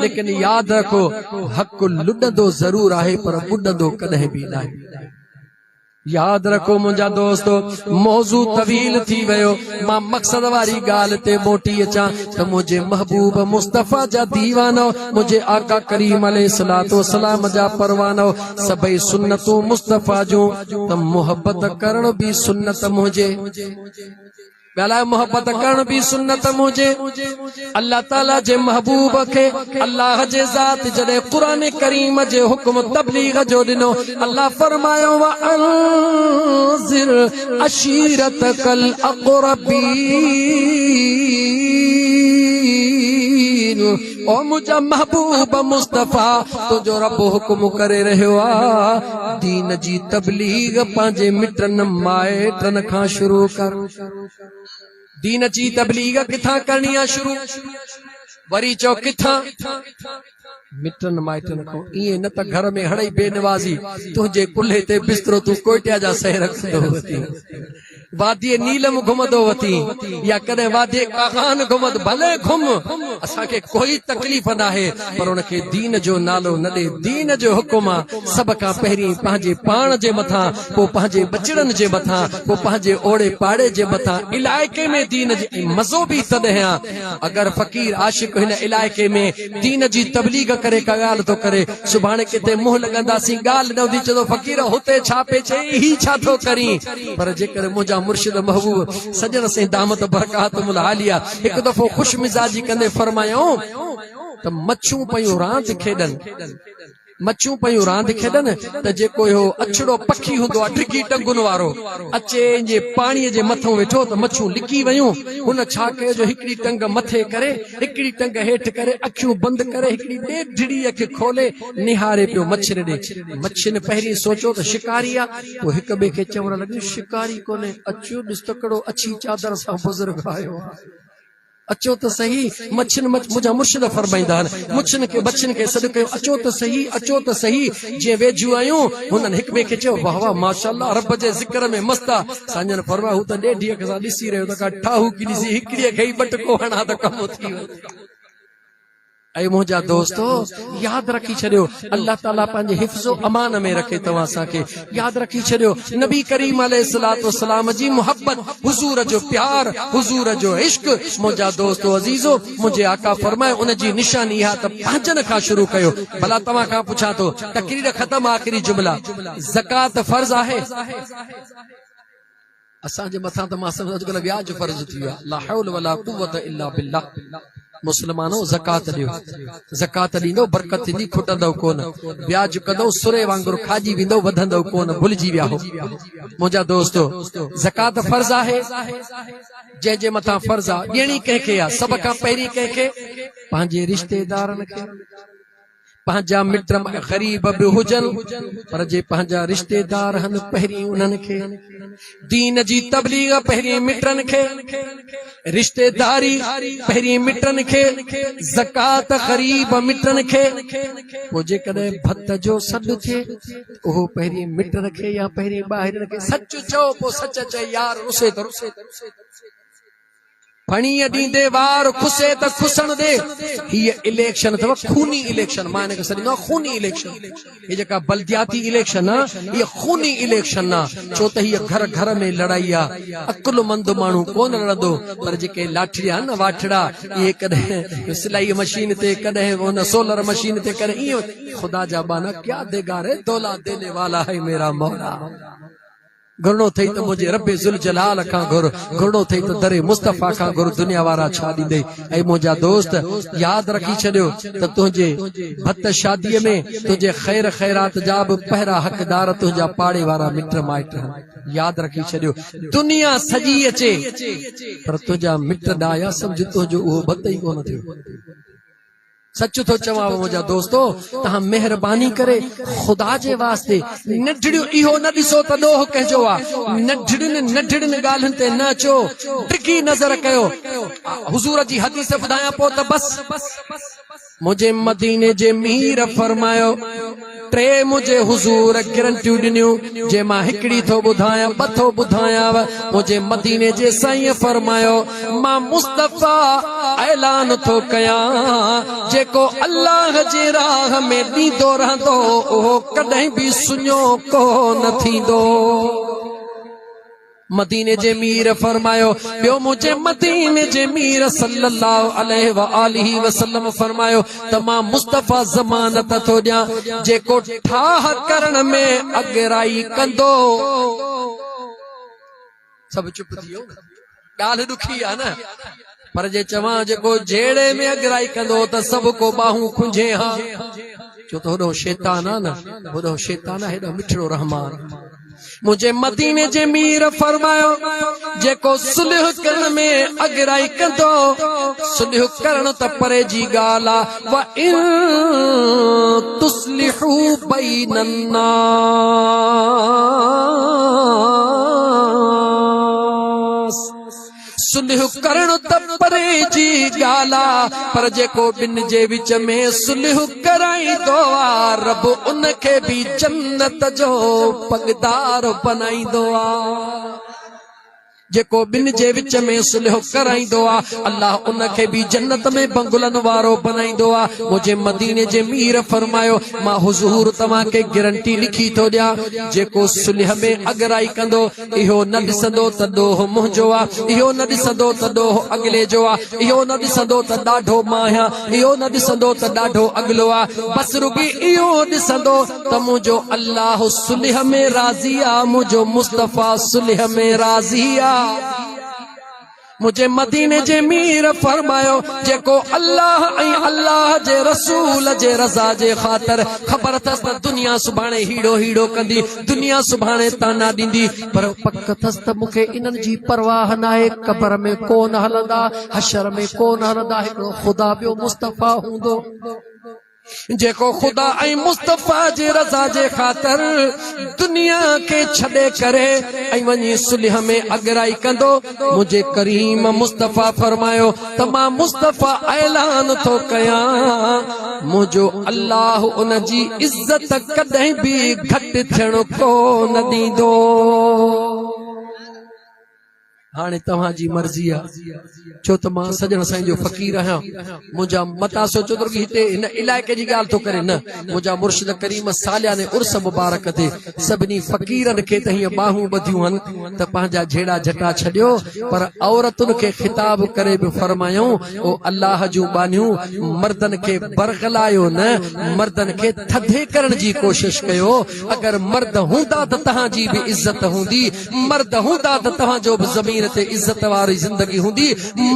लेकिन याद रखो हक़ लुॾंदो ज़रूर आहे पर ॿुॾंदो कॾहिं बि नाहे। याद रखो मुंहिंजा दोस्तो, मौज़ू तवील थी वियो, मां मक़सद वारी ॻाल्हि ते मोटी अचां त मुंहिंजे महबूब मुस्तफ़ा जा दीवानो, मुंहिंजे आका करीम अलैहिस्सलातु वस्सलाम जा परवानो, सभई सुन्नतूं मुस्तफ़ा जूं, त मोहब्बत करण बि सुन्नत मुंहिंजे, ॻाल्हाए मोहब्बत करण बि सुन्नत मुंहिंजे। अल्लाह ताला जे महबूब खे अल्लाह जे ज़ात जॾहिं क़ुरान करीम जे हुक्म तबलीग जो ॾिनो, अल्लाह फरमायो व अंज़िर अशीरतकल अक़रबीन, ओ मुंहिंजा महबूब मुस्तफ़ा तुंहिंजो रब हुक्म करे रहियो आ, दीन जी तबलीग पंहिंजे मिटनि माइटनि खां शुरू कर। दीन जी तबलीग किथां करणी आहे शुरू, वरी चओ किथां, मिटनि माइटनि खां। ईअं न त घर में हड़ई बेनवाज़ी तुंहिंजे कुल्हे ते बिस्तरो तूं कोयटिया जा सह रखंदो वती, वादी नीलम घुमंदो वती, या कॾहिं वादी कागान घुमंदो, भले घुम, असांखे कोई तकलीफ़ न आहे, पर उनखे दीन जो नालो न ॾे। दीन जो हुकुम आहे सभ खां पहिरीं पंहिंजे पाण जे मथां, पोइ पंहिंजे बचड़नि जे मथां, पोइ पंहिंजे ओड़े पाड़े जे मथां। इलाइक़े में दीन जी मज़ो बि तॾहिं आहे अगरि फ़क़ीर आशिक़ हिन इलाइक़े में दीन जी तबलीग करे का ॻाल्हि थो करे, सुभाणे किथे मुंहुं लॻंदासीं, ॻाल्हि न हूंदी, चवंदो फ़क़ीर हुते छा पे चई, ही छा थो करीं। पर जेकर मुंहिंजा मुर्शिद महबूब सजन से दामत बरकातुल आलिया हिकु दफ़ो ख़ुशि मिज़ाजी कंदे फरमायो त मच्छूं पयूं रांदि खेॾनि, मच्छूं पयूं रांदि खेॾनि, त जेको इहो अछड़ो पखी हूंदो आहे डिघी टंगुनि वारो, अचे जे पाणीअ जे मथां वेठो त मच्छूं लिकी वयूं। हुन छा कयो जो हिकिड़ी टंग मथे करे, हिकिड़ी टंग हेठि करे, अखियूं बंदि करे, हिकिड़ी ॾेढड़ी अखि खोले निहारे पियो मच्छिन ॾे। मच्छिन पहिरीं सोचियो त शिकारी आहे, पोइ हिक ॿिए खे चवण लॻियो शिकारी कोन्हे, अचो ॾिस त कहिड़ो अछी चादर सां बुज़ुर्ग आयो आहे, अचो त सही। मच्छिन मुंहिंजा मुर्शिद फरमाईंदा आहिनि, मुच्छिन खे बच्छिन खे सॾु कयो, अचो त सही, अचो त सही। जीअं वेझियूं आयूं हुननि हिक ॿिए खे चयो वाह वाह माशाअल्लाह, रब जे ज़िक्र में मस्त आहे। सांजन फरमायो हू त ॾेढी अख सां ॾिसी रहियो त का ठाहू की ॾिसी, हिकिड़ी अख ई बटको हणा त कमु थी वियो। ऐं मुंहिंजा दोस्तो यादि रखी छॾियो, अल्लाह ताला पंहिंजे हिफ़्ज़ो अमान में रखे तव्हां असांखे। यादि रखी छॾियो नबी करीम अलैहिस्सलातु वस्सलाम जी मुहब्बत, हुज़ूर जो प्यार, हुज़ूर जो इश्क। मुंहिंजा दोस्तो अज़ीज़ो, मुंहिंजे आका फरमाए उन जी निशानी इहा त पंहिंजनि खां शुरू कयो। भला तव्हां खां पुछां थो, तक़रीर ख़तम, आख़िरी जुमला, ज़कात फ़र्ज़ आहे असांजे मथां? त मां सम्झो अॼुकल्ह व्याज फ़र्ज़ थी वियो आहे। ला हौल वला कुव्वत इल्ला बिल्लाह। मुस्लमानो ज़कात ॾियो, ज़कात ॾींदो बरकत थींदी, खुटंदव कोन, ब्याज कंदो सुरे वांगुरु खाजी वेंदो, वधंदव कोन, भुलिजी विया हो। मुंहिंजा दोस्तो ज़कात फ़र्ज़ आहे, जंहिंजे मथां फ़र्ज़ आहे ॾियणी कंहिंखे आहे, सभ खां पहिरीं कंहिंखे, पंहिंजे रिश्तेदारनि खे। पंहिंजा मिट ग़रीब बि हुजनि, पर जे पंहिंजा रिश्तेदार आहिनि पहिरीं उन्हनि खे। दीन जी तबलीग पहिरीं मिटनि खे, रिश्तेदारी पहिरीं मिटनि खे, ज़कात ग़रीब मिटनि खे। पोइ जेकॾहिं भत जो सॾु थिए उहो पहिरीं मिटनि खे या पहिरीं ॿाहिरि खे। सच चओ, पोइ सच चए यार रुसे त रुसे, फणीअ ॾींदे वार खुसे त खुसण दे। हीअ इलेक्शन अथव खूनी इलेक्शन, मां हिनखे सॾींदो आहियां खूनी इलेक्शन। हीअ जेका बल्दियाती इलेक्शन आहे हीअ खूनी इलेक्शन आहे, छो त हीअ घर घर में लड़ाई आहे। अकुलमंद माण्हू कोन लड़ंदो, पर जेके लाठिया आहिनि न वाठड़ा, इहे कॾहिं सिलाई मशीन ते, कॾहिं हुन सोलर मशीन ते, कॾहिं ईअं। ख़ुदा जा बाना क्या देगा रे, दौला देने वाला है मेरा मौला। घुरणो अथई त मुंहिंजे रब ज़ुल जलाल खां घुर, घुरणो अथई त दरे मुस्तफ़ा खां घुर, दुनिया वारा छा ॾींदई। ऐं मुंहिंजा दोस्त यादि रखी छॾियो त तुंहिंजे भत शादीअ में तुंहिंजे ख़ैर ख़ैरात जा बि पहिरा हक़दार तुंहिंजा पाड़े वारा मिट माइट। यादि रखी छॾियो, दुनिया सॼी अचे पर तुंहिंजा मिट ॾाया, सम्झ तुंहिंजो उहो भत ई कोन थियो। सच थो चवां मुंहिंजा दोस्तो, तव्हां महिरबानी करे ख़ुदा जे वास्ते नंढड़ियूं इहो न ॾिसो त ॾोह कंहिंजो आहे, नंढड़ियुनि ॻाल्हियुनि ते न अचो, डिघी नज़र कयो। हुज़ूर जी हदीस ॿुधायां पोइ त बस मुझे मदीने जे मीर फरमायो टे मुझे हुजूर गारंटियूं ॾिनियूं जे मां हिकड़ी थो ॿुधायां ॿ थो ॿुधायांव मुझे मदीने जे साईं फरमायो मां मुस्तफा ऐलान थो कयां जेको अल्लाह जे राह में ॾींदो रहंदो उहो कॾहिं बि सुञो कोन थींदो। मदीने जे मीर फरमायो ॿियो मुझे मदीने जे मीर सल्लल्लाहु अलैहि व आलिहि वसल्लम फरमायो त मां मुस्तफा ज़मानत थो ॾियां जेको ठाह करण में अगराई कंदो। सब चुप थी वियो ॻाल्हि ॾुखी आहे न पर जे चवां जेको जहिड़े में अगराई कंदो त सभु को बाहूं खुंझे हा छो त होॾो शैतान आहे न होॾो शैतान आहे हेॾो मिठड़ो रहमान। मुझे मदीने जे मीर फरमायो जेको सुलह करण में अगराई कंदो सुलह करण त परे जी ॻाल्हि आहे व इन तुस्लिहू बैनन नास सुलह करण त परे जी ॻाल्हि आहे पर जेको ॿिन जे विच में सुलह कराईंदो आहे रब उन खे बि जन्नत जो पगदार बनाईंदो आहे। जेको ॿिन जे विच में सुलह कराईंदो आहे अल्लाह उन खे बि जन्नत में बंगुलनि वारो बनाईंदो आहे। मुझे मदीने जे मीर फरमायो मां हुजूर तव्हां खे गारंटी लिखी थो ॾियां जेको सुलह में अगराई कंदो इहो न ॾिसंदो त ॾोह मुंहिंजो आहे इहो न ॾिसंदो त ॾोह अॻिले जो आहे इहो न ॾिसंदो त ॾाढो मां आहियां इहो न ॾिसंदो त ॾाढो अॻिलो आहे बस रुॻी इहो ॾिसंदो त मुंहिंजो अल्लाह सुलह में राज़ी आहे मुंहिंजो मुस्तफा सुलह में राज़ी आहे। मुझे मदीने जे मीर फरमायो जेको अल्लाह ऐं अल्लाह जे रसूल जे रज़ा जे ख़ातिर ख़बर अथसि त दुनिया सुभाणे हीड़ो हीड़ो कंदी दुनिया सुभाणे ताना ॾींदी पर पक अथसि त मूंखे इन्हनि जी परवाह नाहे क़बर में कोन हलंदा हशर में कोन हलंदा हिकिड़ो ख़ुदा ॿियो मुस्तफा हूंदो जेको ख़ुदा ऐं मुस्तफा जे रज़ा जे ख़ातिर दुनिया खे छॾे करे ऐं वञी सुलह में अगराई कंदो मुझे करीम मुस्तफा फरमायो त मां मुस्तफा ऐलान थो कयां मुंहिंजो अल्लाह उन जी इज़त कॾहिं बि घटि थियण कोन ॾींदो। हाणे तव्हांजी मर्ज़ी आहे छो त मां सजण साईं जो फ़क़ीर आहियां मुंहिंजा मता सोचो थो की हिते हिन इलाइक़े जी ॻाल्हि थो करे न मुंहिंजा मुर्शिद करीम सालियाने उर्स मुबारक ते सभिनी फ़क़ीरनि खे त हीअं बाहूं ॿधियूं आहिनि त पंहिंजा झेड़ा झटा छॾियो पर औरतुनि खे ख़िताब करे बि फरमायूं ओ अल्लाह जूं बानियूं मर्दनि खे बरगलायो न मर्दनि खे थधे करण जी कोशिश कयो अगरि मर्द हूंदा त तव्हांजी बि इज़त हूंदी मर्द हूंदा त तव्हांजो बि ज़मीन ते इज़त वारी ज़िंदगी हूंदी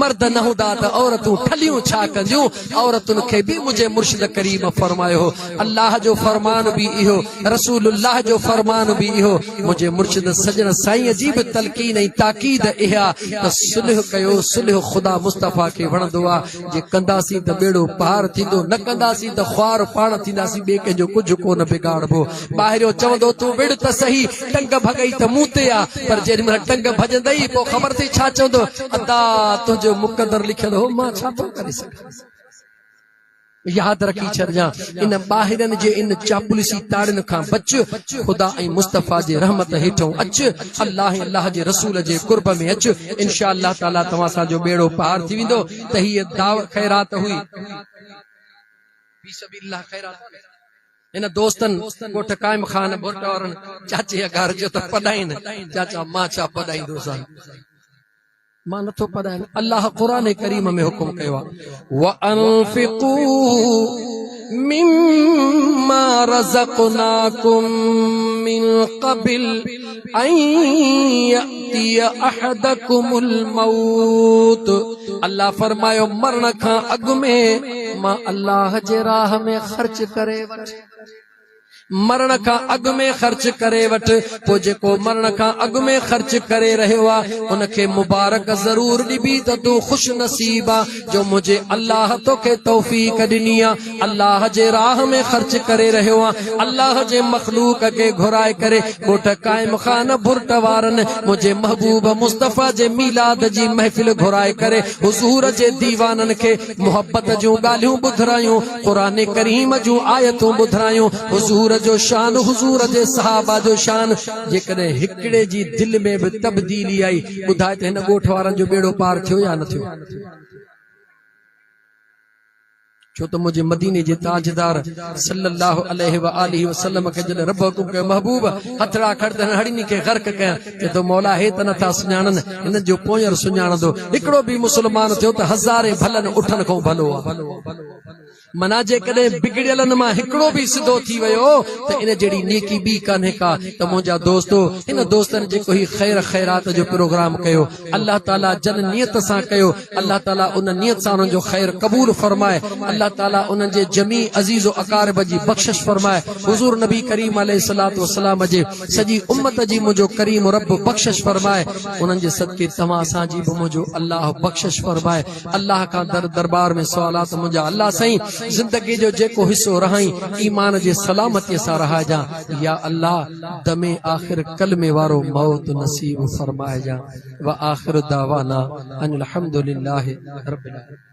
मर्द न हूंदा त औरतूं ठलियूं छा कंदियूं औरतुनि खे बि मुंहिंजे मुर्शिद करीम फरमायो अल्लाह जो फरमान बि इहो रसूलुल्लाह जो फरमान बि इहो मुंहिंजे मुर्शिद सजण साईं जी बि तलकीन ऐं ताकीद इहा त सुलह कयो सुलह ख़ुदा मुस्तफा खे वणंदो आहे जे कंदासीं त बेड़ो पार थींदो न कंदासीं त ख्वार पाण थींदासीं ॿिए कंहिंजो कुझु कोन बिगाड़बो ॿाहिरियो चवंदो तूं विड़ त सही टंग भॻई त मूं ते आहे पर जेॾी महिल टंग भॼंदई पोइ ख़बर थी छा चवंदो अदा तुंहिंजो मुक़दर लिखियल हो मां छा थो करे सघां। यादि रखी छॾिजां इन ॿाहिरनि जे इन चापुलिसी ताड़ियुनि खां बच ख़ुदा ऐं मुस्तफा जे रहमत हेठों अच अल्लाह ऐं अल्लाह जे रसूल जे कुर्ब में अच इंशा अल्लाह ताला तव्हां सां जो बेड़ो पार थी वेंदो त हीअ दावत ख़ैरात हुई इन दोस्तनि कोठ काइम खान भुरटोरन चाचे घर जो त पढ़ाइन चाचा मां छा पढ़ाईंदोसां मां नथो पढ़ायां अल्लाह क़ुरान करीम में हुकुम कयो आहे व अनफिकू मिम्मा रज़क़नाकुम मिन क़बिल अन यअतिय अहदकुमुल मौत अल्लाह फरमायो मरण खां अॻु में मां अल्लाह जे राह में ख़र्च करे वठ मरण का अग में खर्च करे वट, पो जेको मरण का अग में खर्च करे रहियो आ उनके मुबारक जरूर ॾिबी त तू खुश नसीब आ जो मुझे अल्लाह तोखे तौफीक ॾिनी आ। अल्लाह जे राह में खर्च करे रहियो आ, अल्लाह जे मखलूक के घुराए करे ॻोठ काइम खान बुरट वारन मुझे महबूब मुस्तफ़ा जे मीलाद जी महफ़िल घुराए करे हुजूर जे दीवानन के मोहब्बत जूं ॻाल्हियूं ॿुधरायूं, क़ुरान करीम जूं आयतूं ॿुधरायूं, हुजूर जो शान, हुजूर जे सहाबा जो शान। जेकॾहिं हिकिड़े जी दिल में भी तब्दीली आई, ॿुधाए त हिन ॻोठ वारनि जो बेड़ो पार थियो या न थियो? छो तो मुझे मदीने जे ताजदार सल्लल्लाहु अलैहि व आलिहि वसल्लम के जॾहिं रब हुकुम कयो महबूब हथड़ा खड़ त हड़िनी के गर्क कया ते तो मौला हे त नथा सुञाणन, हिन जो पोयर सुञाणंदो। हिकिड़ो भी मुसलमान थियो त हज़ारे भलन उठण खां भलो आहे। मना जेकॾहिं बिगड़ियलन मां हिकिड़ो भी सिधो थी वियो त इन जहिड़ी नेकी बी कान्हे का। त मुंहिंजा दोस्तो, हिन दोस्तनि जेको ही ख़ैर ख़ैरात जो प्रोग्राम कयो, अल्लाह ताला जन नियत सां कयो, अल्लाह ताला उन नियत सां उन्हनि जो ख़ैर क़बूल फरमाए, अल्लाह ताला उन्हनि जे जमी अज़ीज़ व अकारब जी बख़्शिश फरमाए। हुज़ूर नबी करीम अलैहिस्सलातु वस्सलाम जे सॼी उम्मत जी मुंहिंजो करीम रब बख़्शिश फरमाए। उन्हनि जे सदके तव्हां असांजी बि मुंहिंजो अल्लाह बख़्शिश फरमाए। अल्लाह खां दरबार में सवालात मुंहिंजा अल्लाह साईं जिंदगी जो जेको हिस्सो रहाई ईमान जे सलामतीअ सां रहाइजा। या अल्लाह दमे आखिर कलमे वारो मौत नसीब फरमाइजा। व आखिर दावाना अनिल हम्दुलिल्लाहि रब्बिल आलमीन।